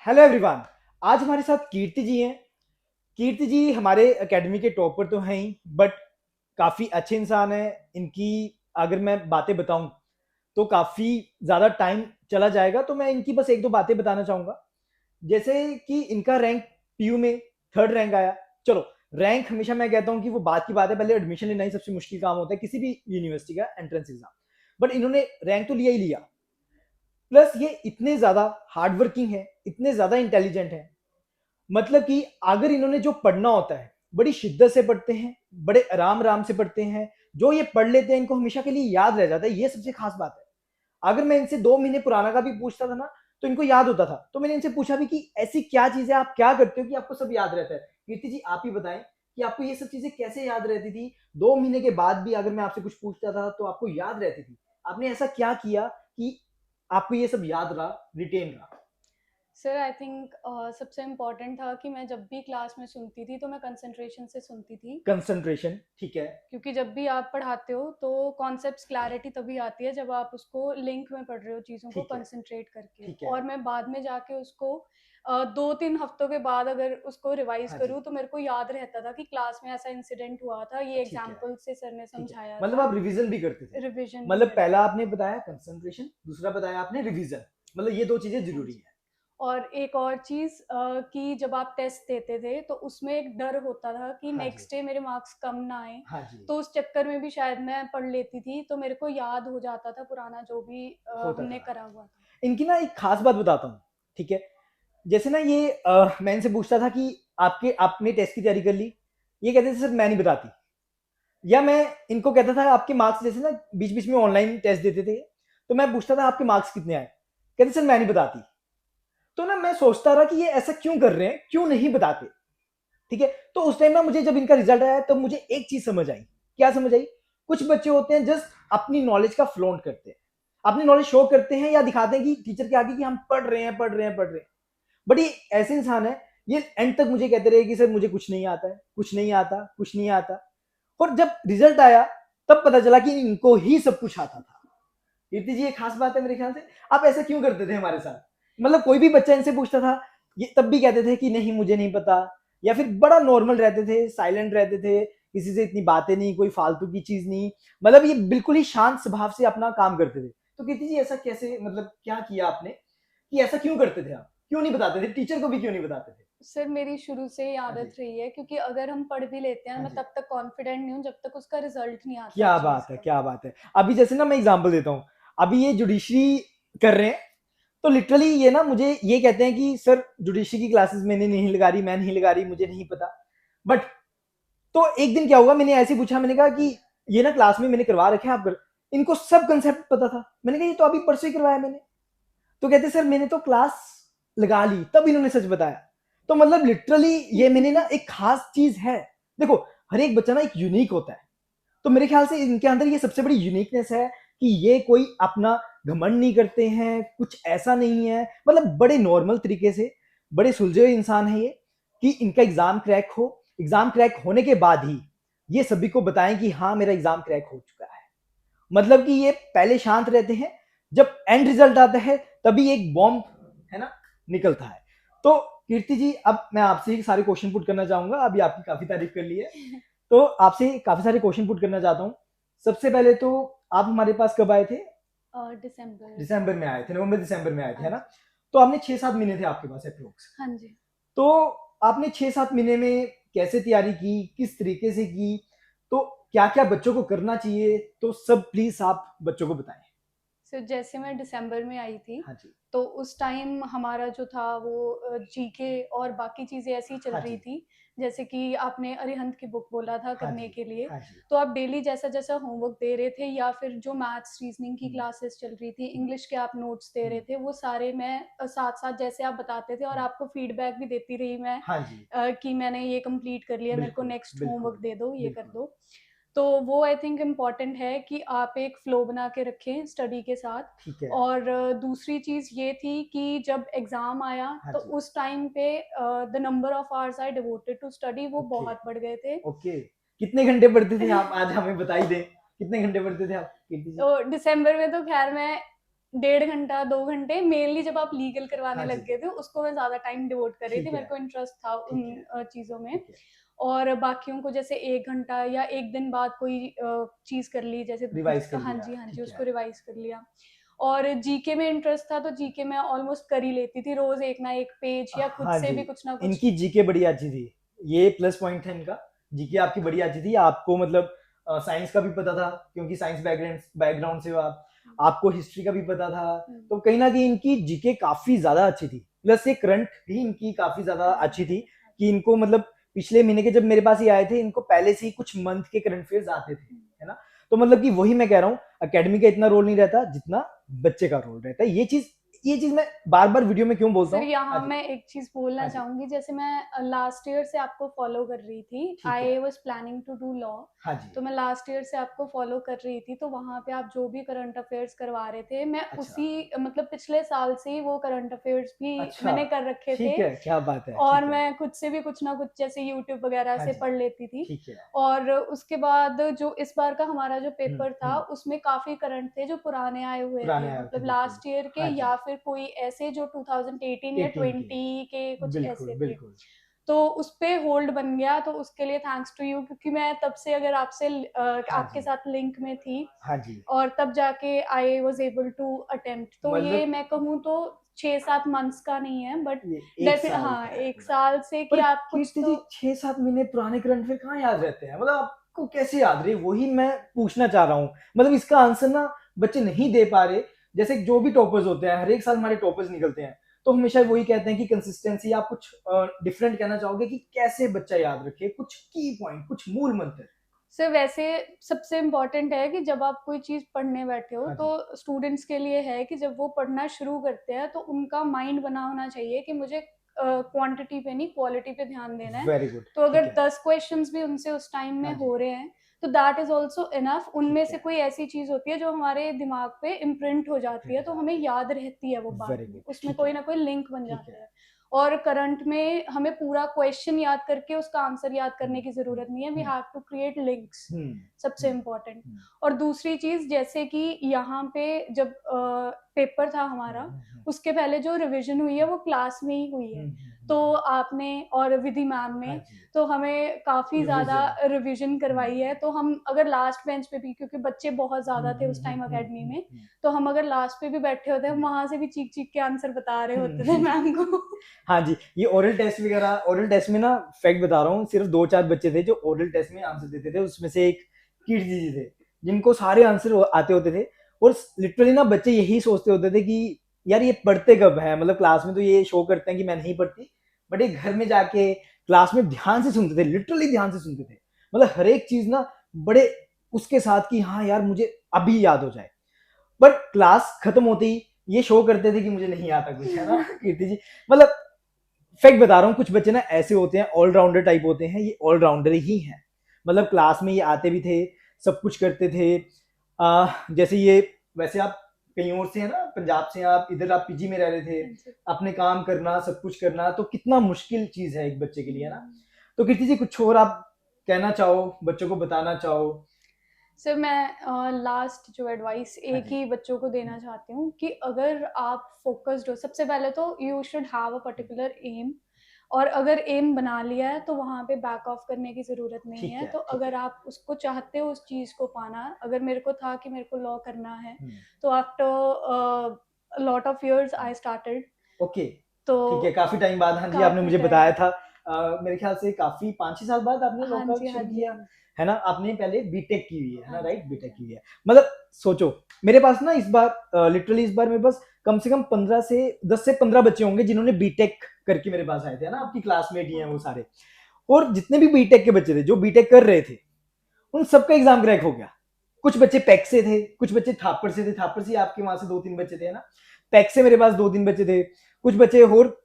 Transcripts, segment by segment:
Hello everyone. आज हमारे साथ कीर्ति जी हैं। कीर्ति जी हमारे एकेडमी के टॉपर तो हैं ही, बट काफ़ी अच्छे इंसान हैं। इनकी अगर मैं बातें बताऊं तो काफ़ी ज़्यादा टाइम चला जाएगा, तो मैं इनकी बस एक दो बातें बताना चाहूँगा। जैसे कि इनका रैंक पीयू में थर्ड रैंक आया। चलो, रैंक हमेशा मैं कहता हूँ कि वो बात की बात है, पहले एडमिशन लेना ही सबसे मुश्किल काम होता है किसी भी यूनिवर्सिटी का एंट्रेंस एग्जाम। बट इन्होंने रैंक तो लिया ही लिया, प्लस ये इतने ज़्यादा हार्ड वर्किंग है, इतने ज़्यादा इंटेलिजेंट है। मतलब कि अगर इन्होंने जो पढ़ना होता है बड़ी शिद्दत से पढ़ते हैं, बड़े आराम आराम से पढ़ते हैं, जो ये पढ़ लेते हैं इनको हमेशा के लिए याद रह जाता है। ये सबसे खास बात है। अगर मैं इनसे 2 महीने पुराना का भी पूछता था ना, तो इनको याद होता था। तो मैंने इनसे पूछा भी कि ऐसी क्या चीजें आप क्या करते हो कि आपको सब याद रहता है। कीर्ति जी आप ही बताएं कि आपको ये सब चीजें कैसे याद रहती थी। 2 महीने के बाद भी अगर मैं आपसे कुछ पूछता था तो आपको याद रहती थी। आपने ऐसा क्या किया कि आपको ये सब याद रहा, रिटेन रहा। सर आई थिंक सबसे इम्पोर्टेंट था कि मैं जब भी क्लास में सुनती थी तो मैं कंसंट्रेशन से सुनती थी। कंसंट्रेशन, ठीक है। क्योंकि जब भी आप पढ़ाते हो तो कॉन्सेप्ट्स क्लैरिटी तभी आती है जब आप उसको लिंक में पढ़ रहे हो चीज़ों को ठीक है। कंसंट्रेट करके। ठीक है। और मैं बाद में जाके उसको 2-3 हफ्तों के बाद अगर उसको रिवाइज हाँ जी। करूँ तो मेरे को याद रहता था कि क्लास में ऐसा इंसिडेंट हुआ था, ये ठीक है। एग्जाम्पल से सर ने ठीक है, समझाया मतलब था। आप रिवीजन भी करते थे। रिविजन भी मतलब करती पहला थी। आपने बताया कंसंट्रेशन, दूसरा बताया आपने रिवीजन। मतलब ये दो चीजें हाँ जरूरी जी। है। और एक और चीज़ कि जब आप टेस्ट देते थे तो उसमें एक डर होता था कि हाँ जी। नेक्स्ट डे मेरे मार्क्स कम ना आए। हाँ जी। तो उस चक्कर में भी शायद मैं पढ़ लेती थी तो मेरे को याद हो जाता था पुराना जो भी होता हमने था। करा हुआ था। इनकी ना एक खास बात बताता हूँ। ठीक है। जैसे ना ये मैं इनसे पूछता था कि आपके आपने टेस्ट की तैयारी कर ली। ये कहते थे सर मैं नहीं बताती। या मैं इनको कहता था आपके मार्क्स, जैसे ना बीच बीच में ऑनलाइन टेस्ट देते थे, तो मैं पूछता था आपके मार्क्स कितने आए। कहते सर मैं नहीं बताती। तो ना मैं सोचता रहा कि ये ऐसा क्यों कर रहे हैं, क्यों नहीं बताते। ठीक है। तो उस टाइम ना मुझे जब इनका रिजल्ट आया तब मुझे एक चीज समझ आई। क्या समझ आई? कुछ बच्चे होते हैं जस्ट अपनी नॉलेज का फ्लॉन्ट करते हैं, अपनी नॉलेज शो करते हैं या दिखाते हैं कि टीचर के आगे कि हम पढ़ रहे हैं, पढ़ रहे हैं, पढ़ रहे हैं। बट ये ऐसे इंसान है, ये एंड तक मुझे कहते रहे कि सर मुझे कुछ नहीं आता है, कुछ नहीं आता, कुछ नहीं आता। और जब रिजल्ट आया तब पता चला कि इनको ही सब कुछ आता था। कीर्ति जी ये खास बात है मेरे ख्याल से। आप ऐसा क्यों करते थे हमारे साथ? मतलब कोई भी बच्चा इनसे पूछता था, ये तब भी कहते थे कि नहीं मुझे नहीं पता, या फिर बड़ा नॉर्मल रहते थे, साइलेंट रहते थे, किसी से इतनी बातें नहीं, कोई फालतू की चीज नहीं। मतलब ये बिल्कुल ही शांत स्वभाव से अपना काम करते थे। तो कीर्ति जी ऐसा कैसे, मतलब क्या किया आपने कि ऐसा क्यों करते थे आप? क्यों नहीं बताते थे? टीचर को भी क्यों नहीं बताते थे? सर मेरी शुरू से ही हाँ जी। आदत रही है क्योंकि अगर हम पढ़ भी लेते हैं हाँ मैं जी। तब तक कॉन्फिडेंट नहीं हूँ जब तक उसका रिजल्ट नहीं आता क्या उस चीज़ बात है, का। क्या बात है। अभी जैसे ना मैं एग्जांपल देता हूँ। अभी ये जुडिशरी कर रहे हैं, तो लिटरली ये ना मुझे ये कहते हैं कि सर जुडिशरी की क्लासेस मैंने नहीं लगा रही, मैं नहीं लगा रही, मुझे नहीं पता। बट तो एक दिन क्या हुआ, मैंने ऐसे ही पूछा, मैंने कहा कि ये ना क्लास में मैंने करवा रखे हैं आप कर। इनको सब कंसेप्ट पता था। मैंने कहा ये तो अभी परसों ही करवाया मैंने। तो कहते सर मैंने तो क्लास लगा ली, तब इन्होंने सच बताया। तो मतलब लिटरली ये मैंने ना एक खास चीज है। देखो, हर एक बच्चा ना एक यूनिक होता है। तो मेरे ख्याल से इनके अंदर ये सबसे बड़ी यूनिकनेस है कि ये कोई अपना घमंड नहीं करते हैं, कुछ ऐसा नहीं है। मतलब बड़े नॉर्मल तरीके से, बड़े सुलझे हुए इंसान है ये, कि इनका एग्जाम क्रैक हो, एग्जाम क्रैक होने के बाद ही ये सभी को बताएं कि हाँ मेरा एग्जाम क्रैक हो चुका है। मतलब कि ये पहले शांत रहते हैं, जब एंड रिजल्ट आता है तभी एक बॉम्ब है ना निकलता है। तो कीर्ति जी अब मैं आपसे ही सारे क्वेश्चन पुट करना चाहूंगा। अभी आपकी काफी तारीफ कर ली है, तो आपसे काफी सारे क्वेश्चन पुट करना चाहता हूँ। सबसे पहले तो आप हमारे पास कब आए थे? दिसंबर। दिसंबर में आए थे, नवंबर दिसंबर में आए थे, हाँ है ना? जी। तो आपने 6-7 महीने थे आपके पास अप्रोक्स। हाँ जी। तो आपने 6-7 महीने में कैसे तैयारी की, किस तरीके से की, तो क्या क्या बच्चों को करना चाहिए, तो सब प्लीज आप बच्चों को बताएं। सर जैसे मैं दिसंबर में आई थी हाँ जी। तो उस टाइम हमारा जो था वो जीके और बाकी चीज़ें ऐसी चल हाँ रही जी। थी। जैसे कि आपने अरिहंत की बुक बोला था हाँ करने जी। के लिए। हाँ जी। तो आप डेली जैसा जैसा होमवर्क दे रहे थे या फिर जो मैथ्स रीजनिंग की हम्म। क्लासेस चल रही थी, इंग्लिश के आप नोट्स दे रहे हम्म। थे, वो सारे मैं साथ साथ जैसे आप बताते थे और हम्म। आपको फीडबैक भी देती रही मैं। हाँ जी। कि मैंने ये कंप्लीट कर लिया, मेरे को बिल्कुल नेक्स्ट होमवर्क बिल्कुल। दे दो, ये कर बिल्कुल। दो। तो वो आई थिंक इम्पॉर्टेंट है कि आप एक फ्लो बना के रखें स्टडी के साथ। ठीक है। और दूसरी चीज़ ये थी कि जब एग्ज़ाम आया हाँ तो जी। उस टाइम पे the number of hours I devoted to study वो ओके। बहुत बढ़ गए थे। ओके। कितने घंटे पढ़ते थे आप? आज हमें बता ही दें, कितने घंटे पढ़ते थे आप कीर्ति जी? तो दिसंबर में तो खैर मैं 1.5 घंटा 2 घंटे, मेनली जब आप लीगल करवाने हाँ लग जी, गए थे उसको मैं ज़्यादा टाइम डिवोट कर रही थी, ठीक मेरे है, को इंटरेस्ट था ठीक उन है, चीज़ों में। ठीक है। और बाकियों को जैसे 1 घंटा या एक दिन बाद कोई चीज़ कर ली, जैसे रिवाइज़ कर हाँ लिया, जी, हाँ जी, ठीक उसको है। रिवाइज कर लिया। और जीके में इंटरेस्ट था तो जीके मैं ऑलमोस्ट कर ही लेती थी, रोज एक ना एक पेज या खुद हाँ से जी, भी कुछ ना कुछ। इनकी जीके बड़ी अच्छी थी। ये प्लस पॉइंट है इनका। जीके आपकी बड़ी अच्छी थी। आपको मतलब साइंस का भी पता था क्योंकि साइंस बैकग्राउंड से हो आप। आपको हिस्ट्री का भी पता था। तो कहीं न कहीं इनकी जीके काफ़ी ज़्यादा अच्छी थी। प्लस ये करंट भी इनकी काफ़ी ज़्यादा अच्छी थी कि इनको मतलब पिछले महीने के जब मेरे पास ये आए थे, इनको पहले से ही कुछ मंथ के करंट अफेयर्स आते थे, है ना? तो मतलब कि वही मैं कह रहा हूँ, अकेडमी का इतना रोल नहीं रहता जितना बच्चे का रोल रहता है। ये चीज़ मैं बार-बार वीडियो में क्यों बोलता सर हूँ? हाँ यहाँ जी, मैं एक चीज़ बोलना हाँ जी, चाहूँगी, जैसे मैं लास्ट ईयर से आपको फॉलो कर रही थी, ठीक है। I was planning to do law. हाँ जी, तो मैं लास्ट ईयर से आपको फॉलो कर रही थी, तो वहाँ पे आप जो भी करंट अफेयर्स करवा रहे थे, मैं अच्छा, उसी मतलब पिछले साल से ही वो करंट अफेयर्स भी अच्छा, मैंने कर रखे थे। ठीक है, क्या बात है, और ठीक है। मैं खुद से भी कुछ ना कुछ जैसे यूट्यूब वगैरह हाँ से जी, पढ़ लेती थी। ठीक है। और उसके बाद जो इस बार का हमारा जो हुँ, पेपर था, हुँ, उसमें काफ़ी करंट थे जो पुराने आए हुए पुराने थे, आए थे मतलब बिल्कुल। लास्ट ईयर के हाँ जी, या फिर कोई ऐसे जो 2018 या 18 के, 20 के कुछ बिल्कुल, ऐसे थे। बिल्कुल। तो उस पे होल्ड बन गया, तो उसके लिए थैंक्स टू यू, क्योंकि मैं तब से अगर आपसे हाँ आपके जी, साथ लिंक में थी हाँ जी, और तब जाके I was able to attempt. तो ये मतलब मैं कहूँ तो 6-7 मंथ्स का नहीं है, बट ये 1 साल हाँ, का है 1 पूरा। साल से कि पर आप कुछ कीर्ति तो। जी 6-7 महीने पुराने करंट अफेयर कहाँ याद रहते हैं? मतलब आपको कैसे याद रहे? वही मैं पूछना चाह रहा हूँ। मतलब इसका आंसर ना बच्चे नहीं दे पा रहे। जैसे जो भी टॉपर्स होते हैं, हर एक साल हमारे टॉपर्स निकलते हैं। तो हमेशा वही कहते हैं कि कंसिस्टेंसी। आप कुछ डिफरेंट कहना चाहोगे कि कैसे बच्चा याद रखे? कुछ की पॉइंट, कुछ मूल मंत्र? सर वैसे सबसे इम्पोर्टेंट है कि जब आप कोई चीज़ पढ़ने बैठे हो, हाँ जी, तो स्टूडेंट्स के लिए है कि जब वो पढ़ना शुरू करते हैं तो उनका माइंड बना होना चाहिए कि मुझे क्वांटिटी पे नहीं क्वालिटी पे ध्यान देना है। वेरी गुड, तो ठीक अगर है। 10 क्वेश्चंस भी उनसे उस टाइम में हाँ जी, हो रहे हैं, तो दैट इज ऑल्सो इनफ। उनमें ठीक से है। कोई ऐसी चीज़ होती है जो हमारे दिमाग पे इम्प्रिंट हो जाती प्रिंट है, हो तो हमें जाती है। याद रहती है वो बाद वेरी में, गुड, उसमें ठीक कोई है, ना कोई लिंक बन ठीक जाते है। हैं। और करंट में हमें पूरा क्वेश्चन याद करके उसका आंसर याद हुँ, करने की हुँ, ज़रूरत नहीं है, we um, have to create links, um, सबसे हुँ, इम्पोर्टेंट। हुँ, और दूसरी चीज़, जैसे कि यहाँ पे जब पेपर था हुँ, हमारा, हुँ, हुँ, उसके पहले जो रिवीजन हुई है वो क्लास में ही हुई हुँ, है। हुँ, तो हुँ। आपने और विधि मैम हाँ ने जी, तो हमें काफ़ी ज़्यादा रिवीजन। रिवीजन हुँ, करवाई है। तो हम अगर लास्ट बेंच पे भी, क्योंकि बच्चे बहुत हुँ, ज़्यादा थे हुँ, उस हुँ, टाइम हुँ, अकेडमी हुँ, में, हुँ, तो हम अगर लास्ट पे भी बैठे होते, हम हुँ, वहाँ से भी चीख-चीख के आंसर बता रहे होते थे हुँ। मैम को। हाँ जी, ये ओरल टेस्ट में ना फैक्ट बता रहा हूँ, सिर्फ 2-4 बच्चे थे जो ओरल टेस्ट में आंसर देते थे, उसमें से एक कीर्ति जी थे, जिनको सारे आंसर आते होते थे। और लिटरली ना बच्चे यही सोचते होते थे कि यार ये पढ़ते कब हैं? मतलब क्लास में तो ये शो करते हैं कि मैं नहीं पढ़ती, बट ये घर में जाके क्लास में ध्यान से सुनते थे, लिटरली ध्यान से सुनते थे। मतलब हर एक चीज़ ना बड़े उसके साथ कि हाँ यार मुझे अभी याद हो जाए। बट क्लास खत्म होते ही ये शो करते थे कि मुझे नहीं आता कुछ, है ना कीर्ति जी? मतलब फैक्ट बता रहा हूँ, कुछ बच्चे ना ऐसे होते हैं, ऑलराउंडर टाइप होते हैं, ये ऑलराउंडर ही हैं। मतलब क्लास में ये आते भी थे, सब कुछ करते थे। जैसे ये, वैसे आप कहीं और से हैं ना, पंजाब से हैं आप, इधर आप पीजी में रह रहे थे, हाँ जी। अपने काम करना, सब कुछ करना, तो कितना मुश्किल चीज़ है एक बच्चे के लिए, है ना? तो कीर्ति जी कुछ और आप कहना चाहो, बच्चों को बताना चाहो? सर मैं लास्ट जो एडवाइस हाँ एक जी। ही बच्चों को देना चाहती हूँ कि अगर आप फोकस्ड हो, सबसे पहले तो you should have a particular aim. और अगर एम बना लिया है तो वहाँ पे बैक ऑफ करने की ज़रूरत नहीं ठीक है। है, तो ठीक अगर है। आप उसको चाहते हो उस चीज़ को पाना, अगर मेरे को था कि मेरे को लॉ करना है, हुँ, तो after lot of years hmm. I started. Okay, तो ठीक है, काफ़ी टाइम बाद हाँ जी, आपने काफ़ी मुझे टाइम। बताया था। मेरे ख़्याल से काफ़ी 5-6 साल बाद आपने हाँ वर्कआउट जी, हाँ शुरू जी, किया, हाँ जी। है ना? आपने पहले बीटेक की हुई है ना? हाँ जी, राइट? हाँ जी, बीटेक हाँ की हुई जी। है। मतलब सोचो, मेरे पास ना इस बार लिटरली इस बार मेरे पास कम से कम 15 से 10 से 15 बच्चे होंगे जिन्होंने बीटेक करके मेरे पास आए थे, है ना? आपकी क्लासमेट ही हैं वो हाँ। सारे। और जितने भी बीटेक के बच्चे थे, जो बीटेक कर रहे थे, उन सबका एग्ज़ाम क्रैक हो गया। कुछ बच्चे पैक से थे, कुछ बच्चे थापर से थे, थापर से आपके वहाँ से 2-3 बच्चे थे, है ना? पैक से मेरे पास 2-3 बच्चे थे, कुछ बच्चे और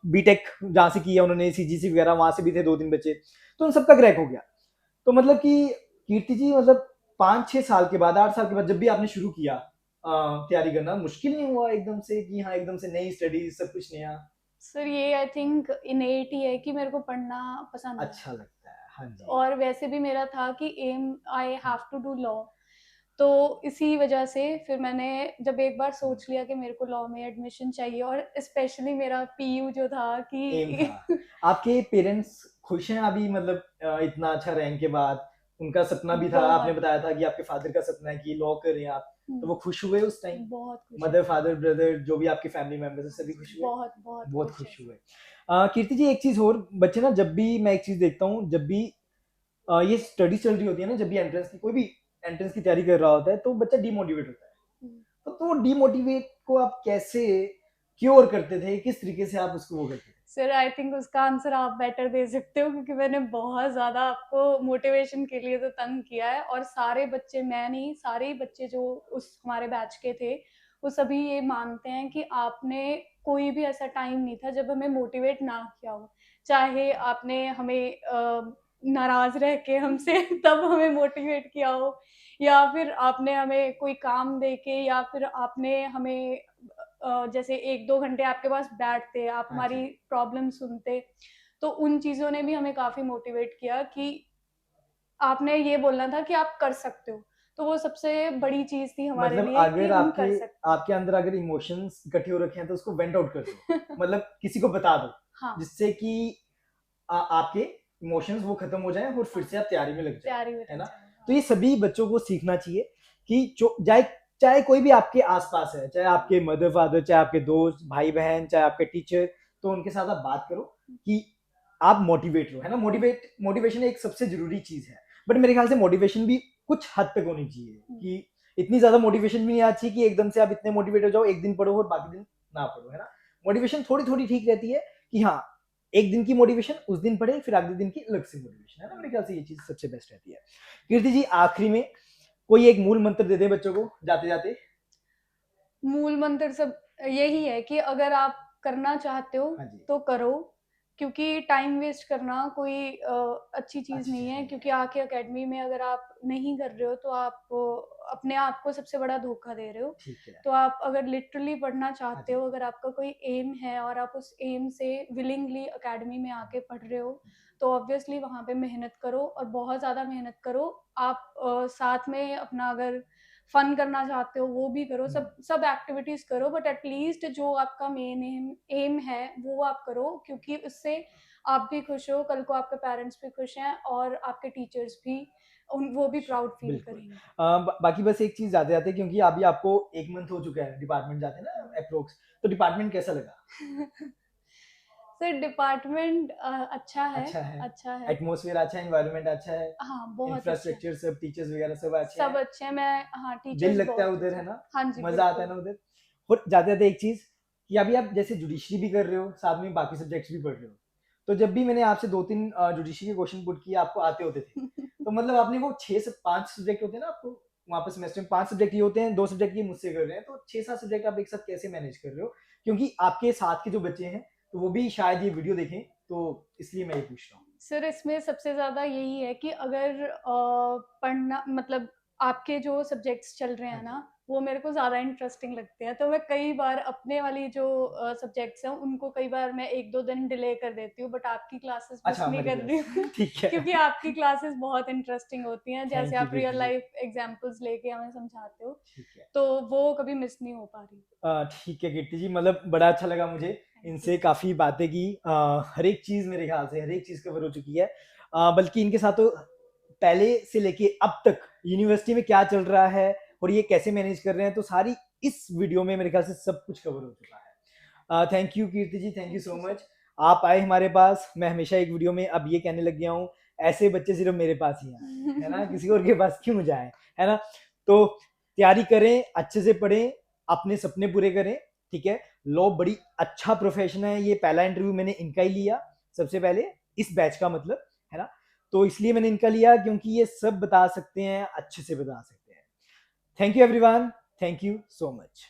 बीटेक जहाँ से किया उन्होंने सीजीसी वगैरह वहाँ से भी थे 2-3 बच्चे, तो उन सबका क्रैक हो गया। तो मतलब कि कीर्ति जी मतलब 5-6 साल के बाद, 8 साल के बाद जब भी आपने शुरू किया तैयारी करना, मुश्किल नहीं हुआ एकदम से कि हाँ, एकदम से नई स्टडीज़ सब कुछ नया? सर ये आई थिंक इनेट ही है कि मेरे को पढ़ना पसंद है। अच्छा लगता है। हाँ जी। और वैसे भी मेरा था कि aim I hmm, have to do law. तो इसी वजह से फिर मैंने जब एक बार सोच लिया कि मेरे को लॉ में एडमिशन चाहिए, और स्पेशली मेरा पीयू जो था एम कि था। आपके पेरेंट्स खुश हैं अभी, मतलब इतना अच्छा रैंक के बाद? उनका सपना भी था, आपने बहुत बताया था कि आपके फादर का सपना है कि लॉ करें आप, तो वो खुश हुए उस टाइम? बहुत खुश मदर, है, फादर, ब्रदर, जो भी आपके फैमिली मेंबर्स हैं, सभी खुश हुए? बहुत बहुत बहुत खुश है। खुश हुए। कीर्ति जी, एक चीज और, बच्चे ना, जब भी मैं एक चीज देखता हूँ, जब भी ये स्टडी चल रही होती है ना, जब भी एंट्रेंस की, कोई भी एंट्रेंस की तैयारी कर रहा होता है, तो बच्चा डीमोटिवेट होता है। तो डीमोटिवेट को आप कैसे क्योर करते थे, किस तरीके से आप उसको वो करते थे? सर आई थिंक उसका आंसर आप बेटर दे सकते हो, क्योंकि मैंने बहुत ज़्यादा आपको मोटिवेशन के लिए तो तंग किया है, और सारे बच्चे, मैं नहीं, सारे ही बच्चे जो उस हमारे बैच के थे, वो सभी ये मानते हैं कि आपने कोई भी ऐसा टाइम नहीं था जब हमें मोटिवेट ना किया हो। चाहे आपने हमें नाराज रह के हमसे तब हमें मोटिवेट किया हो, या फिर आपने हमें कोई काम दे के, या फिर आपने हमें जैसे 1-2 घंटे आपके पास बैठते, आप हाँ हमारी जी। प्रॉब्लम सुनते, तो उन चीज़ों ने भी हमें काफ़ी मोटिवेट किया कि आपने ये बोलना था कि आप कर सकते हो। तो वो सबसे बड़ी चीज़ थी हमारे मतलब लिए कि अगर हम आपके कर सकते आपके अंदर अगर इमोशंस इकट्ठे हो रखे हैं, तो उसको वेंट आउट कर दो, हैं। मतलब किसी को बता दो, हाँ, जिससे कि आपके इमोशंस वो खत्म हो जाएं और फिर से आप तैयारी में लग जाओ, तैयारी में है लग ना? जाओ। तो हाँ। ये सभी बच्चों को सीखना चाहिए कि जो चाहे चाहे कोई भी आपके आसपास है, चाहे आपके मदर फादर, चाहे आपके दोस्त भाई बहन, चाहे आपके टीचर, तो उनके साथ आप बात करो कि आप मोटिवेट रहो, है ना? मोटिवेशन एक सबसे जरूरी चीज है, बट मेरे ख्याल से मोटिवेशन भी कुछ हद तक होनी चाहिए, कि इतनी ज्यादा मोटिवेशन भी नहीं आनी चाहिए कि एकदम से आप इतने मोटिवेट हो जाओ, एक दिन पढ़ो और बाकी दिन ना पढ़ो, है ना? मोटिवेशन थोड़ी थोड़ी ठीक रहती है, कि हाँ, एक दिन की मोटिवेशन उस दिन पढ़े, फिर अगले दिन की अलग से मोटिवेशन, है ना? मेरे ख्याल से ये चीज सबसे बेस्ट रहती है। कीर्ति जी, आखिरी में कोई एक मूल मंत्र दे दे बच्चों को जाते जाते। मूल मंत्र सब यही है कि अगर आप करना चाहते हो हाँ जी। तो करो, क्योंकि टाइम वेस्ट करना कोई अच्छी चीज़ अच्छी नहीं चीज है, नहीं है। क्योंकि आके एकेडमी में अगर आप नहीं कर रहे हो तो आप अपने आप को सबसे बड़ा धोखा दे रहे हो। ठीक है। तो आप अगर लिटरली पढ़ना हाँ चाहते जी। हो, अगर आपका कोई एम है और आप उस एम से विलिंगली एकेडमी में आके पढ़ रहे हो, तो ऑब्वियसली वहाँ पे मेहनत करो, और बहुत ज़्यादा मेहनत करो। आप साथ में अपना अगर फन करना चाहते हो वो भी करो, सब सब एक्टिविटीज करो, बट एटलीस्ट जो आपका मेन एम है वो आप करो, क्योंकि उससे आप भी खुश हो, कल को आपके पेरेंट्स भी खुश हैं, और आपके टीचर्स भी, वो भी प्राउड फील बिल्कुल। करेंगे। बाकी बस एक चीज जाते जाते, क्योंकि अभी आपको 1 मंथ हो चुका है डिपार्टमेंट जाते हैं ना, अप्रोक्स, तो डिपार्टमेंट कैसा लगा? सर डिपार्टमेंट अच्छा है, अच्छा है? अच्छा है। एटमोसफियर अच्छा है, एनवायरनमेंट अच्छा है, हाँ, बहुत अच्छा है। इंफ्रास्ट्रक्चर सब, टीचर्स वगैरह सब अच्छे सब हैं? अच्छे हैं, मैं, हाँ, दिल टीचर्स लगता है बहुत उधर, अच्छे है हैं। ना? हाँ जी, मजा आता है बिल्कुल। ना उधर? और जाते जाते एक चीज, कि अभी आप जैसे जुडिशरी भी कर रहे हो, साथ में बाकी सब्जेक्ट्स भी पढ़ रहे हो, तो जब भी मैंने आपसे 2-3 जुडिशरी के क्वेश्चन पुट किए, आपको आते होते थे, तो मतलब आपने वो 6 से 5 सब्जेक्ट होते हैं ना आपको वहाँ पे सेमेस्टर में, 5 सब्जेक्ट ये होते हैं, 2 सब्जेक्ट ये मुझसे कर रहे हैं, तो 6-7 सब्जेक्ट आप एक साथ कैसे मैनेज कर रहे हो? क्योंकि आपके साथ के जो बच्चे हैं, तो वो भी शायद ये वीडियो देखें, तो इसलिए मैं ये पूछ रहा हूँ। सर इसमें सबसे ज़्यादा यही है कि अगर पढ़ना, मतलब आपके जो सब्जेक्ट्स चल रहे हाँ हैं जी। ना, वो मेरे को ज़्यादा इंटरेस्टिंग लगते हैं, तो मैं कई बार अपने वाली जो सब्जेक्ट्स हैं उनको कई बार मैं 1-2 दिन डिले कर देती हूँ, बट आपकी क्लासेस मिस अच्छा, नहीं हमारी कर रही क्लास हूँ। ठीक है। क्योंकि आपकी क्लासेस बहुत इंटरेस्टिंग होती हैं, जैसे थैंक यू आप रियल कीर्ति जी। लाइफ एग्जांपल्स लेके हमें समझाते हो, ठीक है। तो वो कभी मिस नहीं हो पा रही। ठीक है कीर्ति जी, मतलब बड़ा अच्छा लगा मुझे, थैंक यू। इनसे काफ़ी बातें की, हर एक चीज़ मेरे ख्याल से हर एक चीज़ कवर हो चुकी है, बल्कि इनके साथ तो पहले से लेके अब तक यूनिवर्सिटी में क्या चल रहा है और ये कैसे मैनेज कर रहे हैं, तो सारी इस वीडियो में मेरे ख्याल से सब कुछ कवर हो चुका है। Thank you Kirti ji, thank you thank so you much. Sir. आप आए हमारे पास, मैं हमेशा एक वीडियो में अब ये कहने लग गया हूँ, ऐसे बच्चे सिर्फ मेरे पास ही आए, है ना? किसी और के पास क्यों जाए, है ना? तो तैयारी करें, अच्छे से पढ़ें, अपने सपने पूरे करें, ठीक है? लॉ बड़ी अच्छा प्रोफेशन है, ये पहला इंटरव्यू मैंने इनका ही लिया सबसे पहले, इस बैच का मतलब, है ना? तो इसलिए मैंने इनका लिया, क्योंकि ये सब बता सकते हैं, अच्छे से बता सकते हैं। Thank you everyone, thank you so much.